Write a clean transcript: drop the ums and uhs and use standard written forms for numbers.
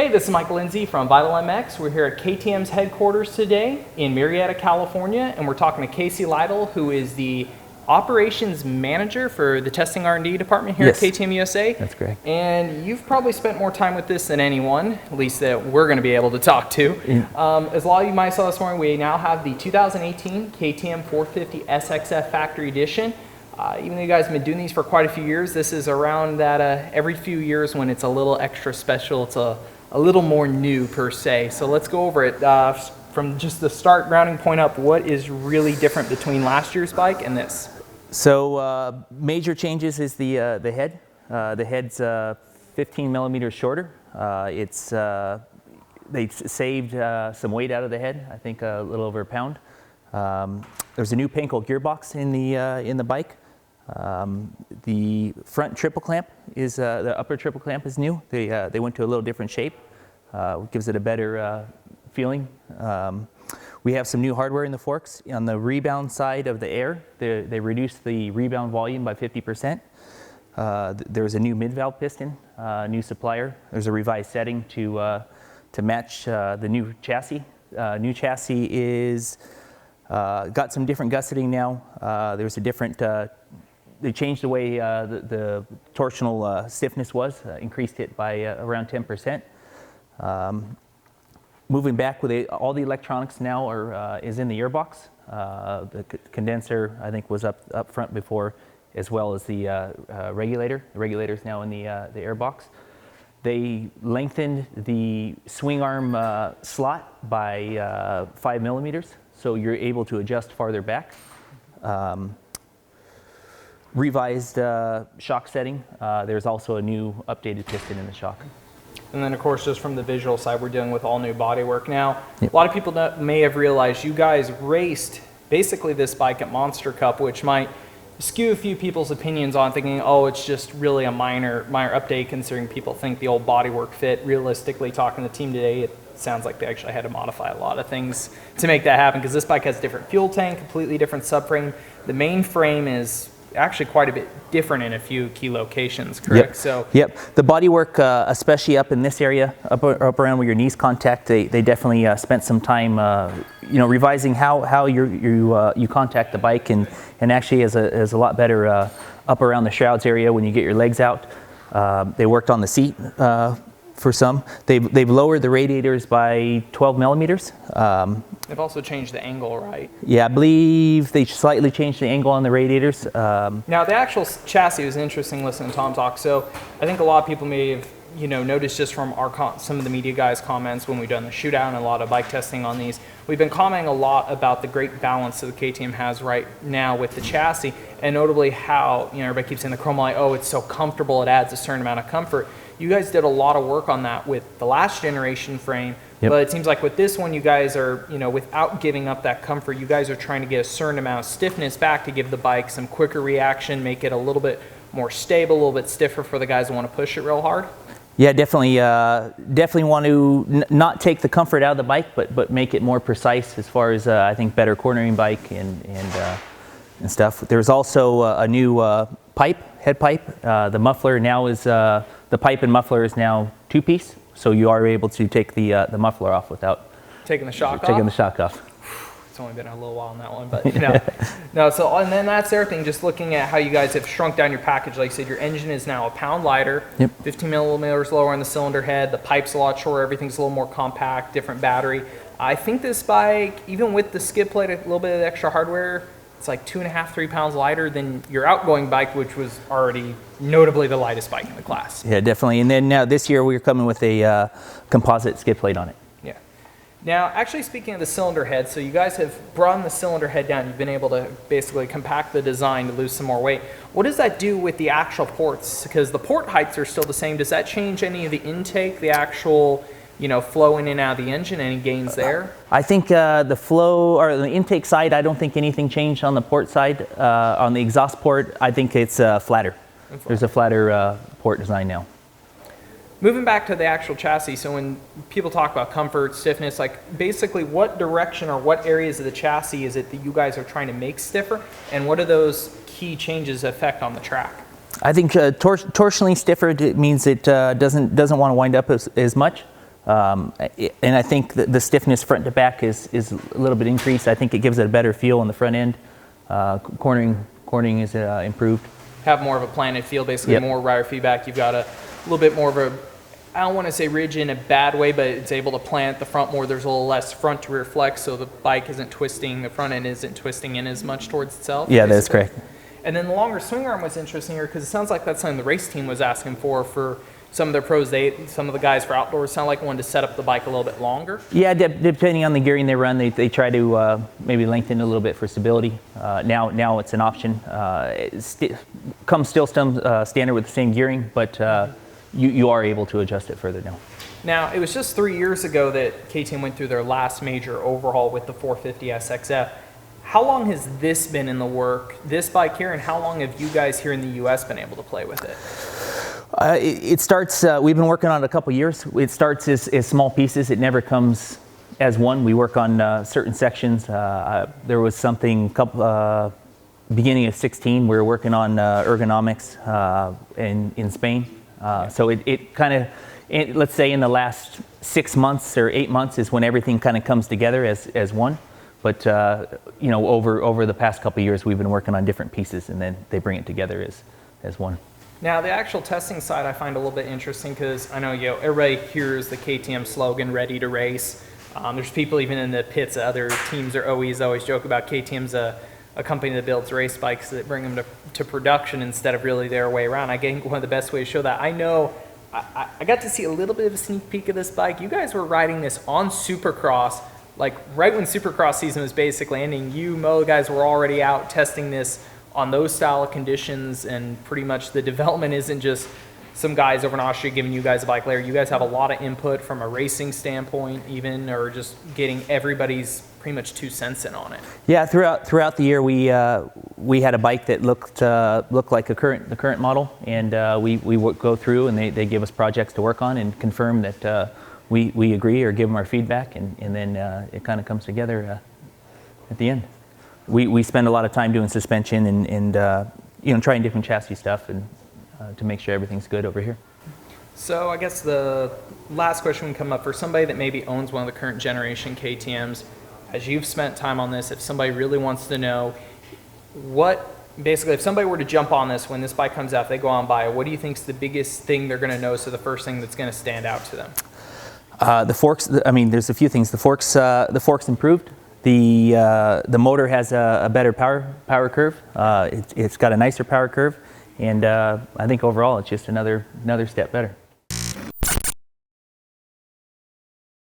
Hey, this is Mike Lindsay from Vital MX. We're here at KTM's headquarters today in Marietta, California, and we're talking to Casey Lytle, who is the operations manager for the testing R&D department here at KTM USA. That's correct. And you've probably spent more time with this than anyone, at least that we're going to be able to talk to. As a lot of you might saw this morning, we now have the 2018 KTM 450 SXF Factory Edition. Even though you guys have been doing these for quite a few years, this is around that every few years when it's a little extra special. It's a little more new per se. So let's go over it from just the start grounding point up. What is really different between last year's bike and this? So major changes is the head. The head's 15 millimeters shorter. They saved some weight out of the head. I think a little over a pound. There's a new Panko gearbox in the bike. The front triple clamp is the upper triple clamp is new. They went to a little different shape. Gives it a better feeling. We have some new hardware in the forks. On the rebound side of the air, they reduced the rebound volume by 50%. There's a new mid-valve piston, new supplier. There's a revised setting to match the new chassis. New chassis is got some different gusseting now. There's a different. They changed the way the torsional stiffness was, increased it by around 10%. Moving back with all the electronics now is in the airbox. The condenser, I think, was up front before, as well as the regulator. The regulator is now in the airbox. They lengthened the swing arm slot by 5 millimeters, so you're able to adjust farther back. Revised shock setting. There's also a new updated piston in the shock. And then, of course, just from the visual side, we're dealing with all new bodywork now. Yep. A lot of people may have realized you guys raced basically this bike at Monster Cup, which might skew a few people's opinions on thinking, oh, it's just really a minor update, considering people think the old bodywork fit. Realistically, talking to the team today, it sounds like they actually had to modify a lot of things to make that happen, because this bike has a different fuel tank, completely different subframe. The main frame is actually quite a bit different in a few key locations, correct? Yep. The bodywork, especially up in this area, up around where your knees contact, they definitely spent some time, revising how you contact the bike, and actually is a lot better up around the shrouds area when you get your legs out. They worked on the seat for some. They've lowered the radiators by 12 millimeters. They've also changed the angle, right? Yeah, I believe they slightly changed the angle on the radiators. Now, the actual chassis was interesting listening to Tom talk. So I think a lot of people may have noticed just from some of the media guys' comments when we've done the shootout and a lot of bike testing on these. We've been commenting a lot about the great balance that the KTM has right now with the chassis, and notably how everybody keeps saying the Chromalite, oh, it's so comfortable, it adds a certain amount of comfort. You guys did a lot of work on that with the last generation frame, but it seems like with this one, you guys are, without giving up that comfort, you guys are trying to get a certain amount of stiffness back to give the bike some quicker reaction, make it a little bit more stable, a little bit stiffer for the guys who want to push it real hard. Yeah, definitely want to not take the comfort out of the bike, but make it more precise as far as I think better cornering bike and stuff. There's also a new head pipe. The muffler now is the pipe and muffler is now two-piece, so you are able to take the muffler off without taking the shock off. It's only been a little while on that one, but no. So, and then that's the other thing. Just looking at how you guys have shrunk down your package, like you said, your engine is now a pound lighter, 15 millimeters lower on the cylinder head. The pipe's a lot shorter. Everything's a little more compact, different battery. I think this bike, even with the skid plate, a little bit of extra hardware, it's like 2.5, 3 pounds lighter than your outgoing bike, which was already notably the lightest bike in the class. Yeah, definitely. And then now this year we're coming with a composite skid plate on it. Yeah. Now, actually speaking of the cylinder head, so you guys have broadened the cylinder head down. You've been able to basically compact the design to lose some more weight. What does that do with the actual ports? Because the port heights are still the same. Does that change any of the intake, the actual flow in and out of the engine? Any gains there? I think the flow or the intake side, I don't think anything changed on the port side. On the exhaust port, I think it's flatter. There's a flatter port design now. Moving back to the actual chassis, so when people talk about comfort, stiffness, like basically what direction or what areas of the chassis is it that you guys are trying to make stiffer, and what do those key changes affect on the track? I think torsionally stiffer means it doesn't want to wind up as much. And I think the stiffness front to back is a little bit increased. I think it gives it a better feel on the front end. Cornering is improved. Have more of a planted feel, basically. Yep. More rider feedback. You've got a little bit more of a, I don't want to say ridge in a bad way, but it's able to plant the front more. There's a little less front to rear flex, so the bike isn't twisting, the front end isn't twisting in as much towards itself. Yeah, basically. that's correct. And then the longer swing arm was interesting here because it sounds like that's something the race team was asking for some of their pros. Some of the guys for outdoors sound like wanted to set up the bike a little bit longer. Yeah, depending on the gearing they run, they try to maybe lengthen a little bit for stability. Now it's an option. Comes still standard with the same gearing, but you are able to adjust it further now. Now, it was just 3 years ago that KTM went through their last major overhaul with the 450 SXF. How long has this been in the work, this bike here, and how long have you guys here in the U.S. been able to play with it? It starts, we've been working on it a couple years. It starts as small pieces. It never comes as one. We work on certain sections. There was something, beginning of 16, we were working on ergonomics in Spain. So it kind of, let's say in the last 6 months or 8 months is when everything kind of comes together as one. But over the past couple of years, we've been working on different pieces, and then they bring it together as one. Now, the actual testing side I find a little bit interesting because I know everybody hears the KTM slogan, "Ready to race." There's people even in the pits, other teams or OEs always joke about KTM's a company that builds race bikes that bring them to production instead of really their way around. I think one of the best ways to show that, I know I got to see a little bit of a sneak peek of this bike. You guys were riding this on Supercross. Like right when Supercross season was basically ending, you Mo guys were already out testing this on those style of conditions, and pretty much the development isn't just some guys over in Austria giving you guys a bike later. You guys have a lot of input from a racing standpoint even, or just getting everybody's pretty much 2 cents in on it. Yeah, throughout the year we had a bike that looked like the current model, and we would go through and they give us projects to work on and confirm that we agree or give them our feedback, and then it kind of comes together at the end. We spend a lot of time doing suspension and trying different chassis stuff and to make sure everything's good over here. So I guess the last question would come up for somebody that maybe owns one of the current generation KTMs. As you've spent time on this, if somebody really wants to know basically if somebody were to jump on this when this bike comes out, if they go on by it, what do you think is the biggest thing they're going to notice, or the first thing that's going to stand out to them? The forks, I mean, there's a few things. The forks improved. The motor has a better power curve. It's got a nicer power curve, and I think overall it's just another step better.